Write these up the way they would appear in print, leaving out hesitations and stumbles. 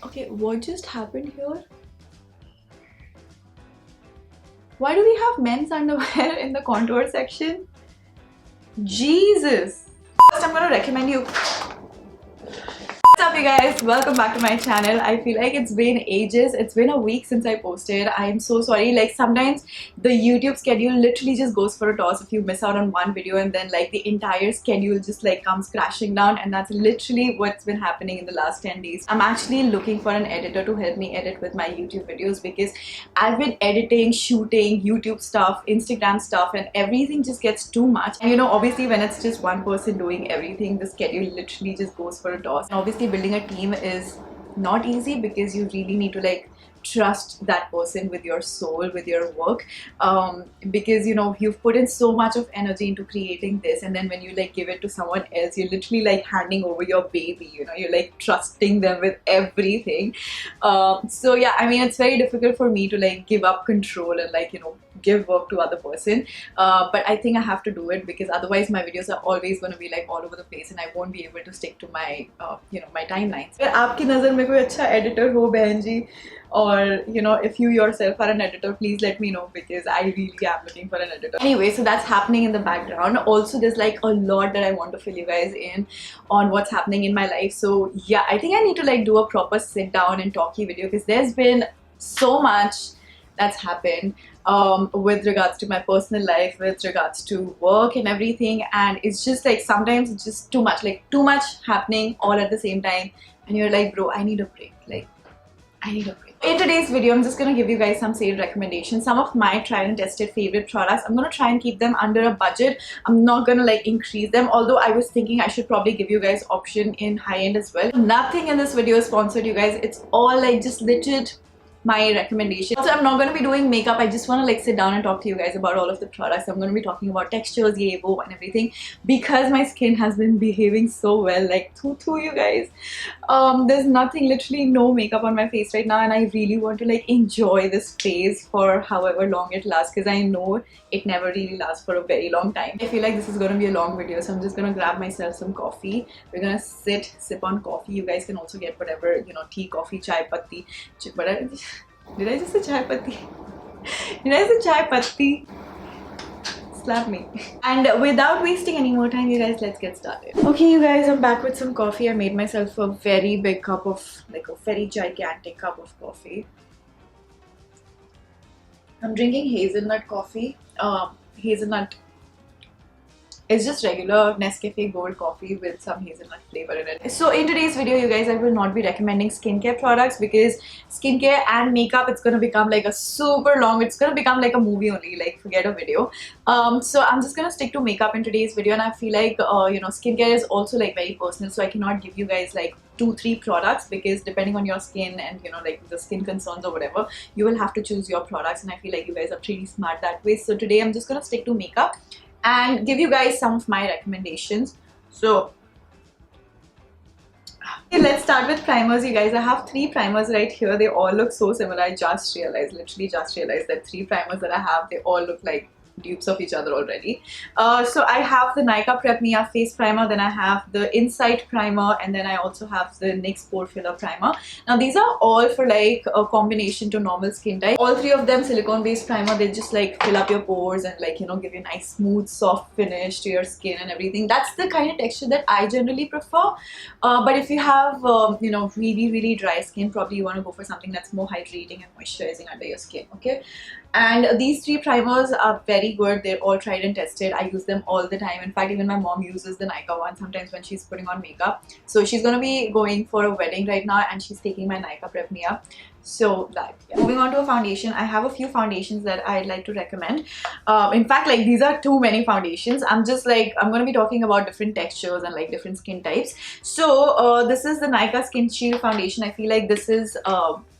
Okay, what just happened here? Why do we have men's underwear in the contour section? Jesus! First, I'm gonna recommend you. What's up, you guys? Welcome back to my channel. I feel like it's been ages. It's been a week since I posted. I am so sorry. Like, sometimes the YouTube schedule literally just goes for a toss if you miss out on one video, and then like the entire schedule just like comes crashing down, and that's literally what's been happening in the last 10 days. I'm actually looking for an editor to help me edit with my YouTube videos because I've been editing, shooting YouTube stuff, Instagram stuff, and everything just gets too much. And you know, obviously when it's just one person doing everything, the schedule literally just goes for a toss. And obviously building a team is not easy because you really need to like trust that person with your soul, with your work, because you know you've put in so much of energy into creating this, and then when you like give it to someone else, you're literally like handing over your baby, you know, you're like trusting them with everything. So yeah, I mean, it's very difficult for me to like give up control and like, you know, give work to other person, but I think I have to do it because otherwise my videos are always going to be like all over the place and I won't be able to stick to my you know, my timelines. अगर आपकी नज़र में कोई अच्छा editor हो बहन जी, or you know, if you yourself are an editor, please let me know because I really am looking for an editor. Anyway, so that's happening in the background. Also, there's like a lot that I want to fill you guys in on what's happening in my life. So yeah, I think I need to like do a proper sit down and talky video because there's been so much that's happened with regards to my personal life, with regards to work and everything, and it's just like sometimes it's just too much, like too much happening all at the same time, and you're like, bro, I need a break. Like, I need a break. In today's video, I'm just gonna give you guys some sale recommendations, some of my tried and tested favorite products. I'm gonna try and keep them under a budget. I'm not gonna like increase them, although I was thinking I should probably give you guys option in high end as well. Nothing in this video is sponsored, you guys. It's all like just legit my recommendation. Also, I'm not going to be doing makeup. I just want to like sit down and talk to you guys about all of the products. I'm going to be talking about textures, ye wo, and everything because my skin has been behaving so well. Like, you guys. There's nothing, literally no makeup on my face right now, and I really want to like enjoy this phase for however long it lasts because I know it never really lasts for a very long time. I feel like this is going to be a long video, so I'm just going to grab myself some coffee. We're going to sip on coffee. You guys can also get whatever, you know, tea, coffee, chai patti. Did I just say chai patti? Did I say chai patti? Slap me. And without wasting any more time, you guys, let's get started. Okay, you guys, I'm back with some coffee. I made myself a very big cup of, like a very gigantic cup of coffee. I'm drinking hazelnut coffee. Hazelnut. It's just regular Nescafe Gold coffee with some hazelnut flavor in it. So in today's video, you guys, I will not be recommending skincare products because skincare and makeup, it's gonna become like a super long, it's gonna become like a movie only, like forget a video. So I'm just gonna stick to makeup in today's video, and I feel like you know, skincare is also like very personal, so I cannot give you guys like 2-3 products because depending on your skin and you know, like the skin concerns or whatever, you will have to choose your products, and I feel like you guys are pretty smart that way. So today I'm just gonna stick to makeup and give you guys some of my recommendations. So okay, let's start with primers, you guys. I have 3 primers right here. They all look so similar. I just realized, literally just realized that 3 primers that I have, they all look like dupes of each other already. So I have the Nykaa Prep Mia face primer, then I have the Insight primer, and then I also have the NYX pore filler primer. Now these are all for like a combination to normal skin type. All 3 of them silicone based primer. They just like fill up your pores and like, you know, give you a nice smooth soft finish to your skin and everything. That's the kind of texture that I generally prefer, but if you have you know, really dry skin, probably you want to go for something that's more hydrating and moisturizing under your skin. Okay, and these 3 primers are very good. They're all tried and tested. I use them all the time. In fact, even my mom uses the Nykaa one sometimes when she's putting on makeup. So she's gonna be going for a wedding right now and she's taking my Nykaa Prep Mia. So that, yeah. Moving on to a foundation, I have a few foundations that I'd like to recommend. In fact, like these are too many foundations. I'm gonna be talking about different textures and like different skin types. So this is the Nykaa Skin Shield foundation. I feel like this is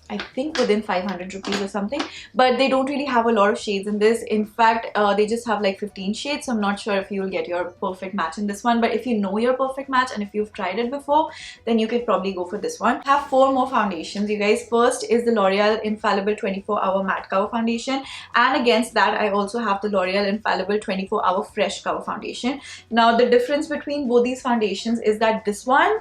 I think within 500 rupees or something, but they don't really have a lot of shades in this. In fact, they just have like 15 shades, so I'm not sure if you will get your perfect match in this one, but if you know your perfect match and if you've tried it before, then you could probably go for this one. I have 4 more foundations, you guys. First is the L'Oreal Infallible 24-Hour Matte Cover Foundation, and against that I also have the L'Oreal Infallible 24-Hour Fresh Cover Foundation. Now the difference between both these foundations is that this one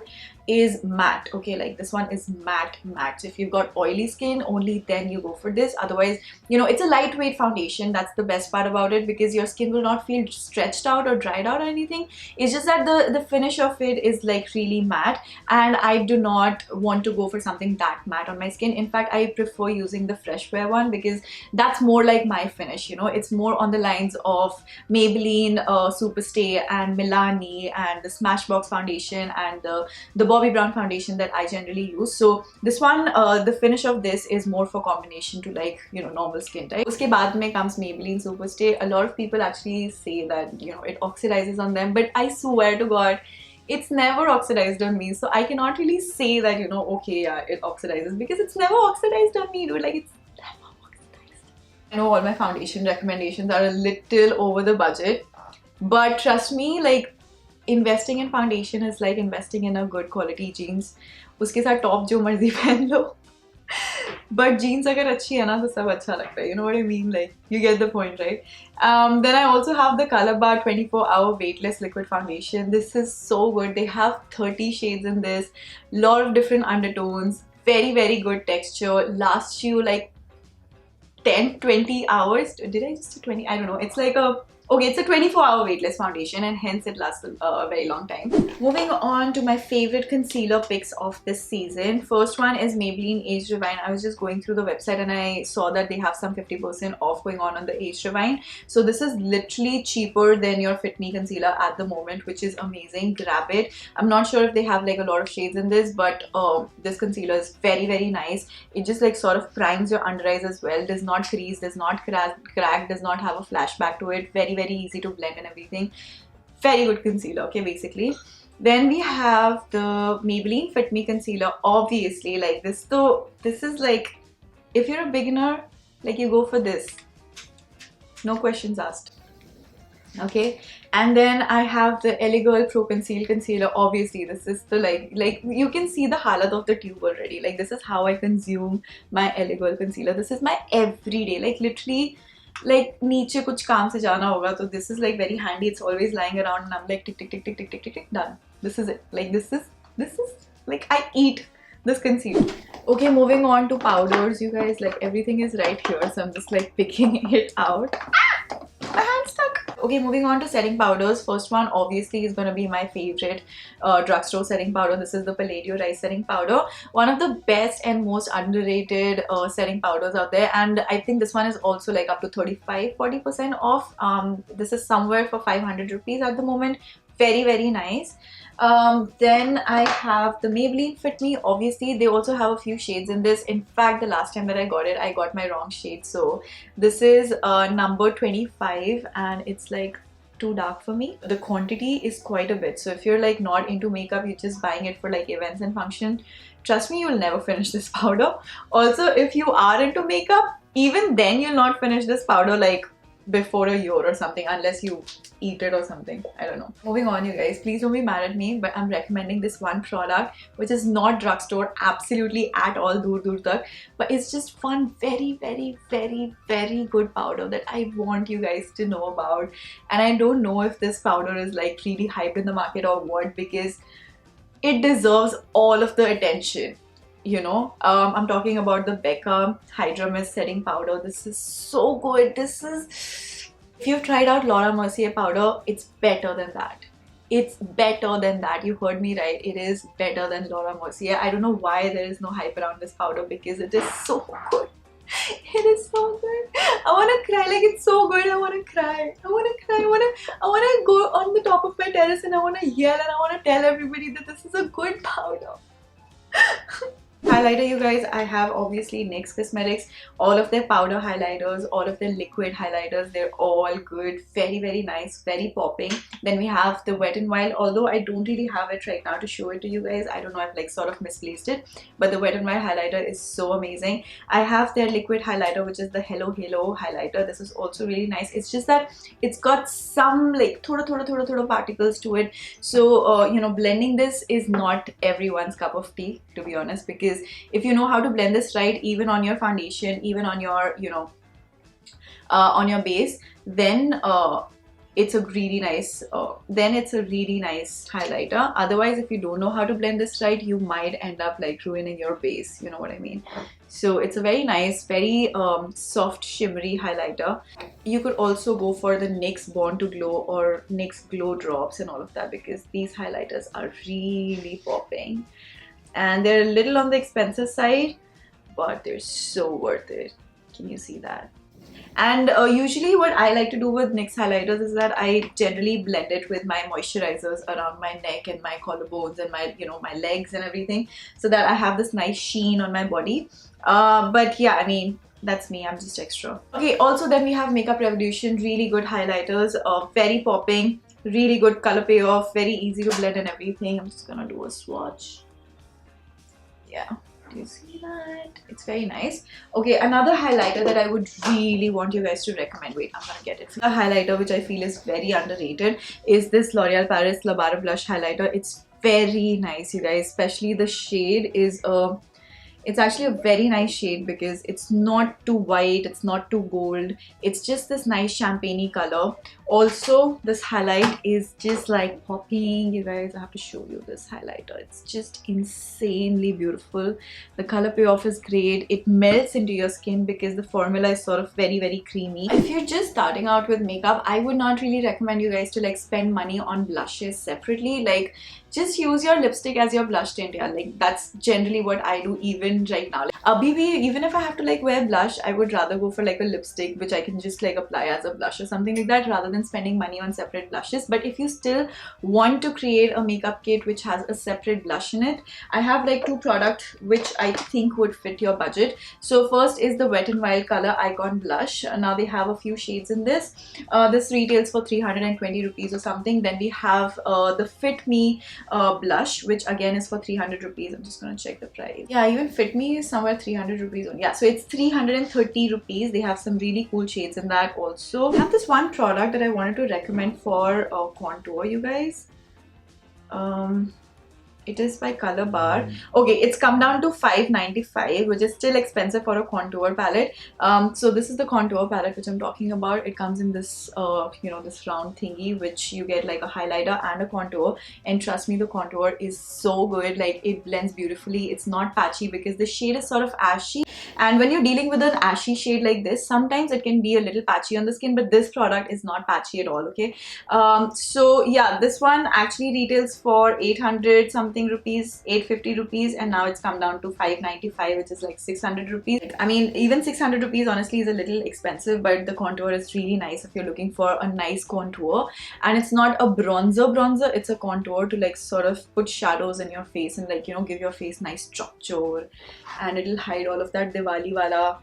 is matte. Okay, like this one is matte. So if you've got oily skin, only then you go for this. Otherwise, you know, it's a lightweight foundation. That's the best part about it, because your skin will not feel stretched out or dried out or anything. It's just that the finish of it is like really matte, and I do not want to go for something that matte on my skin. In fact, I prefer using the Fresh Wear one, because that's more like my finish, you know. It's more on the lines of Maybelline Superstay and Milani and the Smashbox foundation and the Bobbi Brown foundation that I generally use. So this one, the finish of this is more for combination to, like, you know, normal skin type. Uske baad mein comes Maybelline Superstay. A lot of people actually say that, you know, it oxidizes on them, but I swear to God, it's never oxidized on me. So I cannot really say that, you know, okay, yeah, it oxidizes, because it's never oxidized on me, dude. Like, it's never oxidized. I know all my foundation recommendations are a little over the budget, but trust me, like, investing in foundation is like investing in a good quality jeans. उसके साथ top जो मर्जी पहन लो, but jeans अगर अच्छी है ना तो सब अच्छा लगता है. You know what I mean? Like, you get the point, right? Then I also have the Color Bar 24-hour weightless liquid foundation. This is so good. They have 30 shades in this, lot of different undertones, very, very good texture, lasts you like 10-20 hours. Did I just say 20? I don't know. It's like a okay, it's a 24-hour weightless foundation, and hence it lasts a very long time. Moving on to my favorite concealer picks of this season. First one is Maybelline Age Rewind. I was just going through the website and I saw that they have some 50% off going on the Age Rewind. So this is literally cheaper than your Fit Me concealer at the moment, which is amazing. Grab it. I'm not sure if they have like a lot of shades in this, but this concealer is very, very nice. It just like sort of primes your under eyes as well. Does not crease, does not crack, does not have a flashback to it. Very, very easy to blend and everything. Very good concealer, okay, basically. Then we have the Maybelline Fit Me concealer. Obviously, like this, though, this is like, if you're a beginner, like, you go for this, no questions asked. Okay, and then I have the LA Girl Pro Conceal Concealer. Obviously, this is the like you can see the halat of the tube already. Like, this is how I consume my LA Girl concealer. This is my everyday, like, literally, like, नीचे कुछ काम से जाना होगा तो this is like very handy. It's always lying around and I'm like tick tick tick tick tick tick tick tick, done. This is it. Like, this is like, I eat this concealer. Okay, moving on to powders, you guys. Like, everything is right here, so I'm just like picking it out. My hand's stuck. Okay, moving on to setting powders. First one obviously is going to be my favorite drugstore setting powder. This is the Palladio Rice setting powder. One of the best and most underrated setting powders out there, and I think this one is also like up to 35-40% off. This is somewhere for 500 rupees at the moment. Very, very nice. Then I have the Maybelline Fit Me. Obviously, they also have a few shades in this. In fact, the last time that I got my wrong shade. So this is number 25 and it's like too dark for me. The quantity is quite a bit. So if you're like not into makeup, you're just buying it for like events and function, trust me, you'll never finish this powder. Also, if you are into makeup, even then you'll not finish this powder like before a year or something, unless you eat it or something. I don't know. Moving on, you guys, please don't be mad at me, but I'm recommending this one product which is not drugstore absolutely at all, dur tak, but it's just one very, very, very, very good powder that I want you guys to know about. And I don't know if this powder is like really hyped in the market or what, because it deserves all of the attention. You know, I'm talking about the Becca Hydra Mist setting powder. This is so good. This is, if you've tried out Laura Mercier powder, it's better than that. It's better than that. You heard me right. It is better than Laura Mercier. I don't know why there is no hype around this powder, because it is so good. It is so good. I wanna cry. Like, it's so good. I wanna cry. I wanna cry. I wanna go on the top of my terrace and I wanna yell and I wanna tell everybody that this is a good powder. Highlighter, you guys, I have obviously NYX Cosmetics. All of their powder highlighters, all of their liquid highlighters, they're all good. Very, very nice, very popping. Then we have the Wet n Wild, although I don't really have it right now to show it to you guys. I don't know, I've like sort of misplaced it, but the Wet n Wild highlighter is so amazing. I have their liquid highlighter, which is the Hello Halo highlighter. This is also really nice. It's just that it's got some like thoda particles to it. So you know, blending this is not everyone's cup of tea, to be honest, because if you know how to blend this right, even on your foundation, even on your, you know, on your base, then it's a really nice highlighter. Otherwise, if you don't know how to blend this right, you might end up like ruining your base, you know what I mean. So it's a very nice, very soft shimmery highlighter. You could also go for the NYX Born to Glow or NYX Glow Drops and all of that, because these highlighters are really popping, and they're a little on the expensive side, but they're so worth it. Can you see that? And usually what I like to do with NYX highlighters is that I generally blend it with my moisturizers around my neck and my collarbones and my, you know, my legs and everything, so that I have this nice sheen on my body. But yeah, I mean, that's me, I'm just extra. Okay, also then we have Makeup Revolution, really good highlighters, very popping, really good color payoff, very easy to blend and everything. I'm just gonna do a swatch. Yeah. Do you see that? It's very nice. Okay, another highlighter that I would really want you guys to recommend. Wait, I'm gonna get it. A highlighter which I feel is very underrated is this L'Oreal Paris La Barre Blush highlighter. It's very nice, you guys. Especially the shade is it's actually a very nice shade, because it's not too white, it's not too gold, it's just this nice champagne-y color. Also, this highlight is just like popping, you guys. I have to show you this highlighter. It's just insanely beautiful. The color payoff is great. It melts into your skin because the formula is sort of very, very creamy. If you're just starting out with makeup, I would not really recommend you guys to like spend money on blushes separately. Like, just use your lipstick as your blush tint. Yeah, like that's generally what I do even right now. Like, even if I have to like wear blush, I would rather go for like a lipstick which I can just like apply as a blush or something like that, rather than spending money on separate blushes. But if you still want to create a makeup kit which has a separate blush in it, I have like two products which I think would fit your budget. So first is the Wet n Wild Color Icon Blush. Now they have a few shades in this. This retails for 320 rupees or something. Then we have the Fit Me blush, which again is for 300 rupees. I'm just gonna check the price. Yeah, even Fit Me is somewhere 300 rupees. Yeah, so it's 330 rupees. They have some really cool shades in that also. I have this one product that I wanted to recommend for contour, you guys. It is by Color Bar. Okay, it's come down to 595, which is still expensive for a contour palette. So this is the contour palette which I'm talking about. It comes in this, you know, this round thingy, which you get like a highlighter and a contour. And trust me, the contour is so good. Like, it blends beautifully. It's not patchy because the shade is sort of ashy. And when you're dealing with an ashy shade like this, sometimes it can be a little patchy on the skin, but this product is not patchy at all, okay? So yeah, this one actually retails for 800 something rupees, 850 rupees, and now it's come down to 595, which is like 600 rupees. I mean, even 600 rupees honestly is a little expensive, but the contour is really nice if you're looking for a nice contour. And it's not a bronzer, it's a contour to like sort of put shadows in your face and like, you know, give your face nice structure, and it'll hide all of that Diwali wala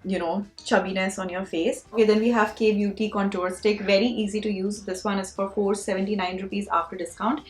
you know, chubbiness on your face. Okay, then we have K Beauty Contour Stick. Very easy to use. This one is for 479 rupees after discount.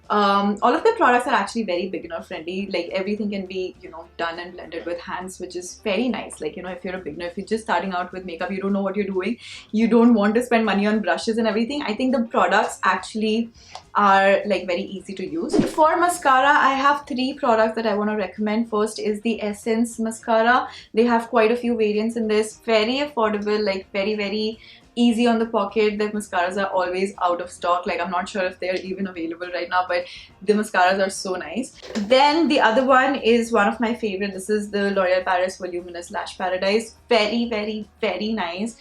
All of the products are actually very beginner friendly. Like, everything can be, you know, done and blended with hands, which is very nice. Like, you know, if you're a beginner, if you're just starting out with makeup, you don't know what you're doing, you don't want to spend money on brushes and everything, I think the products actually are like very easy to use. For mascara, I have three products that I want to recommend. First is the Essence mascara. They have quite a few variants in this. Very affordable, like very, very easy on the pocket. The mascaras are always out of stock. Like, I'm not sure if they're even available right now, but the mascaras are so nice. Then the other one is one of my favorite. This is the L'Oreal Paris Voluminous Lash Paradise. Very, very, very nice.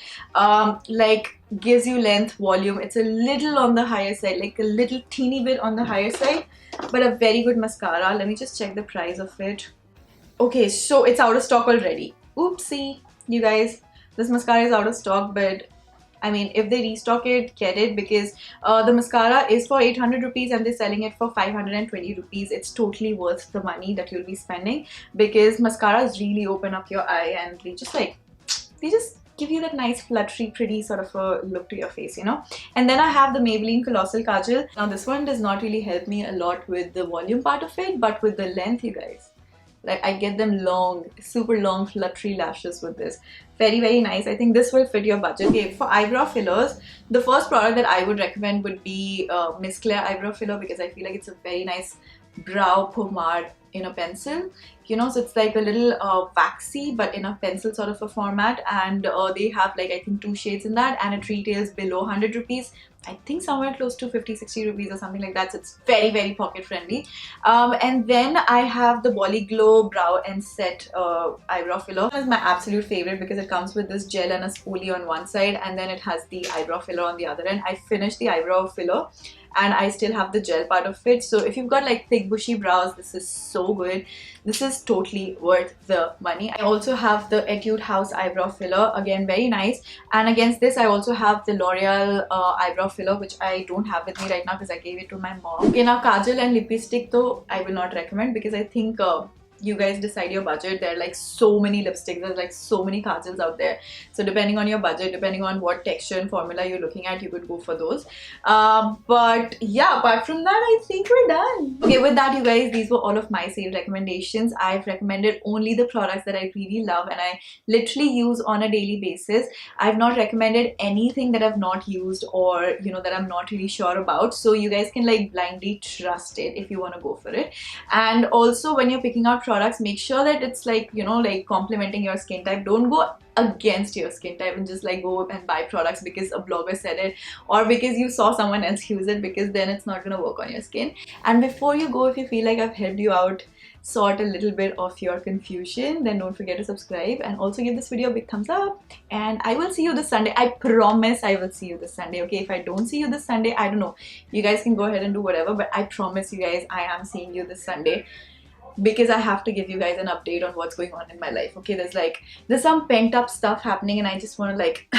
Like, gives you length, volume. It's a little on the higher side, like a little teeny bit on the higher side, but a very good mascara. Let me just check the price of it. Okay, so it's out of stock already. Oopsie, you guys. This mascara is out of stock, but I mean, if they restock it, get it, because the mascara is for 800 rupees and they're selling it for 520 rupees. It's totally worth the money that you'll be spending, because mascaras really open up your eye and they just give you that nice fluttery, pretty sort of a look to your face, you know. And then I have the Maybelline Colossal Kajal. Now this one does not really help me a lot with the volume part of it, but with the length, you guys. Like, I get them long, super long, fluttery lashes with this. Very, very nice. I think this will fit your budget. Okay, for eyebrow fillers, the first product that I would recommend would be Miss Claire Eyebrow Filler, because I feel like it's a very nice brow pomade in a pencil, you know, so it's like a little waxy but in a pencil sort of a format, and they have like I think 2 shades in that, and it retails below 100 rupees. I think somewhere close to 50-60 rupees or something like that, so it's very very pocket friendly. And then I have the Bolly Glow Brow and Set eyebrow filler. This is my absolute favorite because it comes with this gel and a spoolie on one side, and then it has the eyebrow filler on the other end. I finished the eyebrow filler and I still have the gel part of it, so if you've got like thick bushy brows, this is so good. This is totally worth the money. I also have the Etude House eyebrow filler, again very nice, and against this I also have the L'Oreal eyebrow filler, which I don't have with me right now because I gave it to my mom. Okay, now kajal and lipstick though I will not recommend because I think you guys decide your budget. There are like so many lipsticks, there's like so many kajals out there, so depending on your budget, depending on what texture and formula you're looking at, you could go for those. But yeah, apart from that, I think we're done. Okay, with that you guys, these were all of my sale recommendations. I've recommended only the products that I really love and I literally use on a daily basis. I've not recommended anything that I've not used or you know that I'm not really sure about, so you guys can like blindly trust it if you want to go for it. And also when you're picking out products, make sure that it's like, you know, like complementing your skin type. Don't go against your skin type and just like go and buy products because a blogger said it or because you saw someone else use it, because then it's not gonna work on your skin. And before you go, if you feel like I've helped you out sort a little bit of your confusion, then don't forget to subscribe and also give this video a big thumbs up. And I will see you this Sunday. I promise I will see you this Sunday. Okay, if I don't see you this Sunday, I don't know, you guys can go ahead and do whatever, but I promise you guys I am seeing you this Sunday, because I have to give you guys an update on what's going on in my life. Okay, there's some pent up stuff happening and I just want to like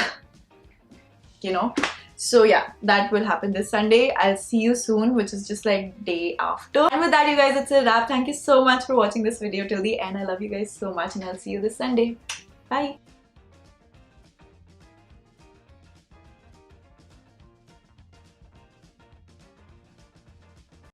you know, so yeah, that will happen this Sunday. I'll see you soon, which is just like day after. And with that you guys, it's a wrap. Thank you so much for watching this video till the end. I love you guys so much and I'll see you this Sunday. Bye.